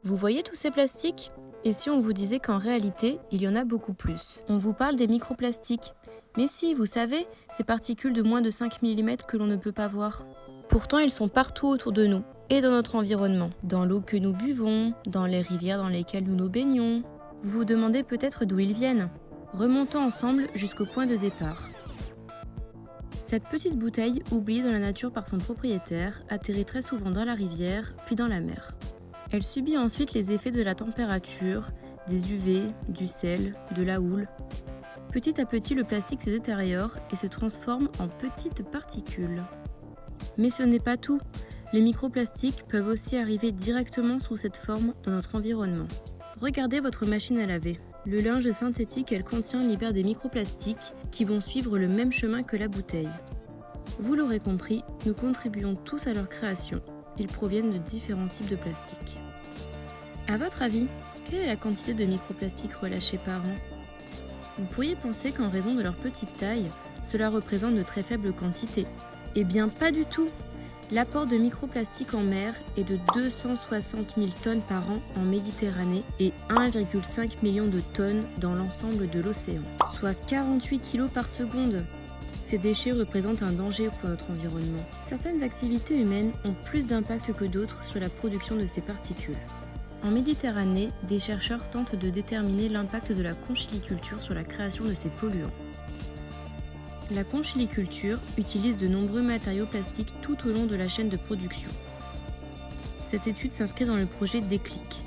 Vous voyez tous ces plastiques? Et si on vous disait qu'en réalité, il y en a beaucoup plus? On vous parle des microplastiques. Mais si, vous savez, ces particules de moins de 5 mm que l'on ne peut pas voir. Pourtant, ils sont partout autour de nous et dans notre environnement. Dans l'eau que nous buvons, dans les rivières dans lesquelles nous nous baignons. Vous vous demandez peut-être d'où ils viennent. Remontons ensemble jusqu'au point de départ. Cette petite bouteille, oubliée dans la nature par son propriétaire, atterrit très souvent dans la rivière, puis dans la mer. Elle subit ensuite les effets de la température, des UV, du sel, de la houle. Petit à petit, le plastique se détériore et se transforme en petites particules. Mais ce n'est pas tout. Les microplastiques peuvent aussi arriver directement sous cette forme dans notre environnement. Regardez votre machine à laver. Le linge synthétique qu'elle contient libère des microplastiques qui vont suivre le même chemin que la bouteille. Vous l'aurez compris, nous contribuons tous à leur création. Ils proviennent de différents types de plastique. À votre avis, quelle est la quantité de microplastiques relâchés par an? Vous pourriez penser qu'en raison de leur petite taille, cela représente de très faibles quantités. Eh bien, pas du tout! L'apport de microplastiques en mer est de 260 000 tonnes par an en Méditerranée et 1,5 million de tonnes dans l'ensemble de l'océan, soit 48 kg par seconde. Ces déchets représentent un danger pour notre environnement. Certaines activités humaines ont plus d'impact que d'autres sur la production de ces particules. En Méditerranée, des chercheurs tentent de déterminer l'impact de la conchiliculture sur la création de ces polluants. La conchiliculture utilise de nombreux matériaux plastiques tout au long de la chaîne de production. Cette étude s'inscrit dans le projet Déclic.